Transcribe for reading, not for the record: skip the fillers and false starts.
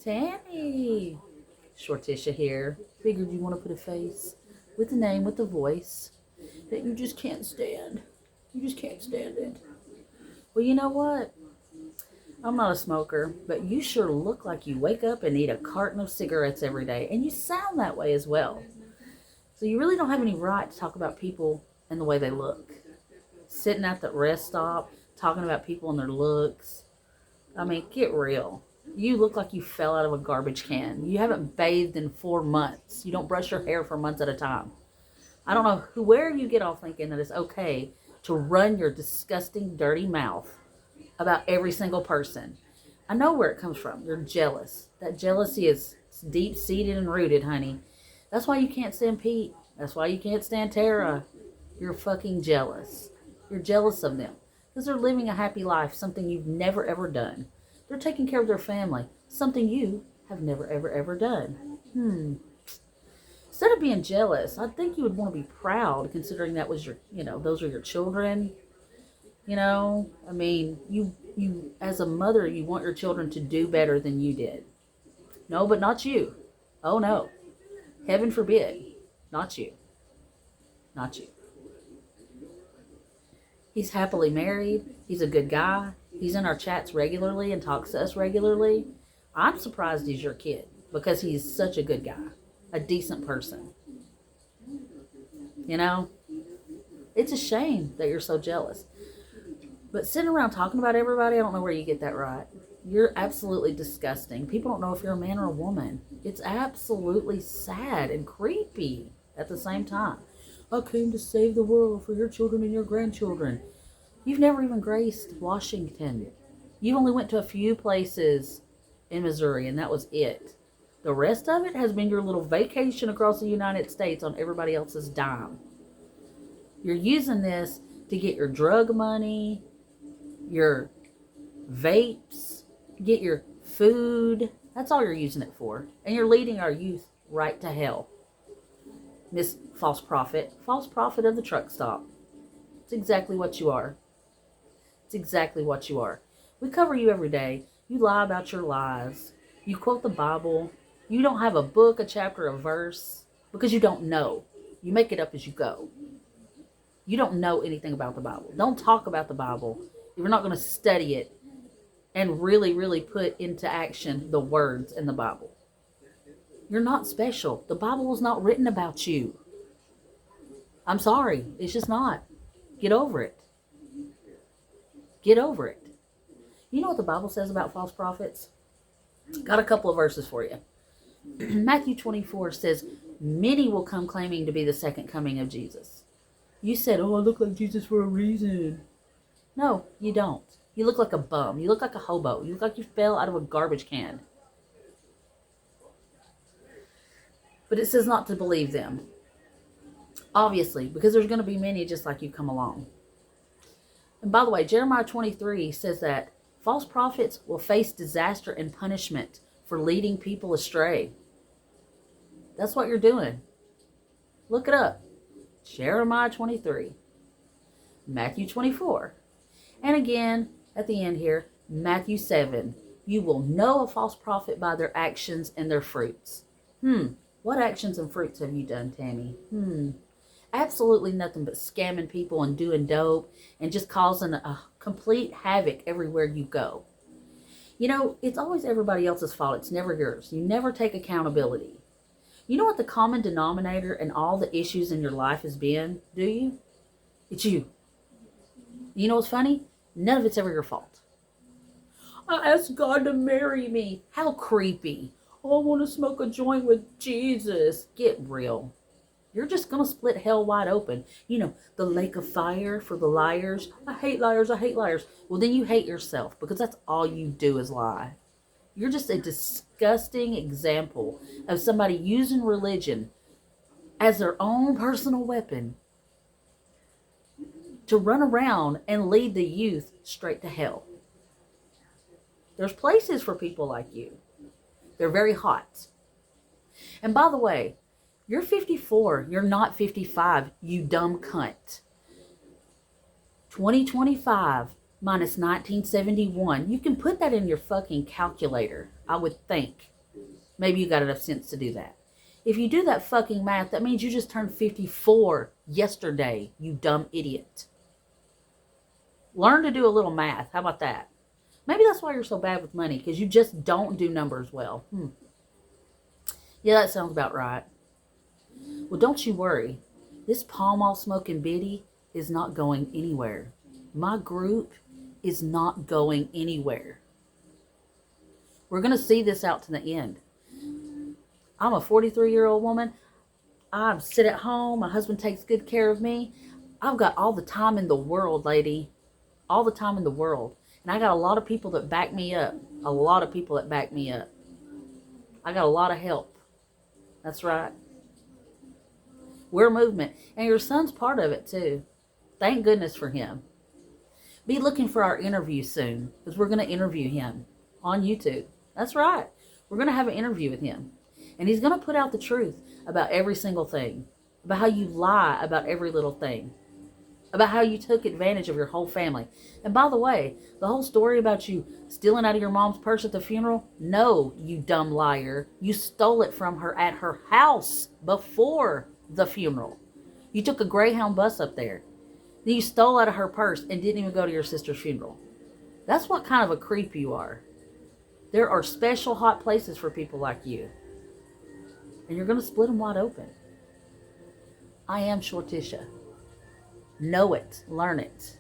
Tammy. Shortisha here. Figured you want to put a face with a name, with a voice that you just can't stand. You just can't stand it. Well, you know what? I'm not a smoker, but you sure look like you wake up and eat a carton of cigarettes every day. And you sound that way as well. So you really don't have any right to talk about people and the way they look. Sitting at the rest stop, talking about people and their looks. I mean, get real. You look like you fell out of a garbage can. You haven't bathed in 4 months. You don't brush your hair for months at a time. I don't know where you get off thinking that it's okay to run your disgusting, dirty mouth about every single person. I know where it comes from. You're jealous. That jealousy is deep-seated and rooted, honey. That's why you can't stand Pete. That's why you can't stand Tara. You're fucking jealous. You're jealous of them because they're living a happy life, something you've never, ever done. They're taking care of their family, something you have never, ever done. Instead of being jealous, I think you would want to be proud, considering that was your, those are your children. I mean, you as a mother, you want your children to do better than you did. No, but not you. Oh no. Heaven forbid. Not you. Not you. He's happily married. He's a good guy. He's in our chats regularly and talks to us regularly. I'm surprised he's your kid because he's such a good guy. A decent person. It's a shame that you're so jealous. But sitting around talking about everybody, I don't know where you get that right. You're absolutely disgusting. People don't know if you're a man or a woman. It's absolutely sad and creepy at the same time. I came to save the world for your children and your grandchildren. You've never even graced Washington. You only went to a few places in Missouri, and that was it. The rest of it has been your little vacation across the United States on everybody else's dime. You're using this to get your drug money, your vapes, get your food. That's all you're using it for. And you're leading our youth right to hell. Miss False Prophet of the truck stop. It's exactly what you are. It's exactly what you are. We cover you every day. You lie about your lies. You quote the Bible. You don't have a book, a chapter, a verse, because you don't know. You make it up as you go. You don't know anything about the Bible. Don't talk about the Bible if you're not going to study it and really, really put into action the words in the Bible. You're not special. The Bible was not written about you. I'm sorry. It's just not. Get over it. Get over it. You know what the Bible says about false prophets? Got a couple of verses for you. Matthew 24 says, many will come claiming to be the second coming of Jesus. You said, oh, I look like Jesus for a reason. No, you don't. You look like a bum. You look like a hobo. You look like you fell out of a garbage can. But it says not to believe them. Obviously, because there's going to be many just like you come along. And by the way, Jeremiah 23 says that false prophets will face disaster and punishment for leading people astray. That's what you're doing. Look it up. Jeremiah 23. Matthew 24. And again, at the end here, Matthew 7. You will know a false prophet by their actions and their fruits. What actions and fruits have you done, Tammy? Absolutely nothing but scamming people and doing dope and just causing a complete havoc everywhere you go. It's always everybody else's fault. It's never yours. You never take accountability. You know what the common denominator in all the issues in your life has been, do you? It's you. You know what's funny? None of it's ever your fault. I asked God to marry me. How creepy. Oh, I want to smoke a joint with Jesus. Get real. You're just going to split hell wide open. The lake of fire for the liars. I hate liars. I hate liars. Well, then you hate yourself because that's all you do is lie. You're just a disgusting example of somebody using religion as their own personal weapon to run around and lead the youth straight to hell. There's places for people like you. They're very hot. And by the way, you're 54. You're not 55, you dumb cunt. 2025 minus 1971. You can put that in your fucking calculator. I would think. Maybe you got enough sense to do that. If you do that fucking math, that means you just turned 54 yesterday, you dumb idiot. Learn to do a little math. How about that? Maybe that's why you're so bad with money, because you just don't do numbers well. Yeah, that sounds about right. Well, don't you worry. This Pall Mall smoking biddy is not going anywhere. My group is not going anywhere. We're going to see this out to the end. I'm a 43-year-old woman. I sit at home. My husband takes good care of me. I've got all the time in the world, lady. All the time in the world. And I got a lot of people that back me up. A lot of people that back me up. I got a lot of help. That's right. We're a movement. And your son's part of it too. Thank goodness for him. Be looking for our interview soon. Because we're going to interview him on YouTube. That's right. We're going to have an interview with him. And he's going to put out the truth about every single thing. About how you lie about every little thing. About how you took advantage of your whole family. And by the way, the whole story about you stealing out of your mom's purse at the funeral, no, you dumb liar. You stole it from her at her house before the funeral. You took a Greyhound bus up there. Then you stole out of her purse and didn't even go to your sister's funeral. That's what kind of a creep you are. There are special hot places for people like you. And you're going to split them wide open. I am Shortisha. Know it. Learn it.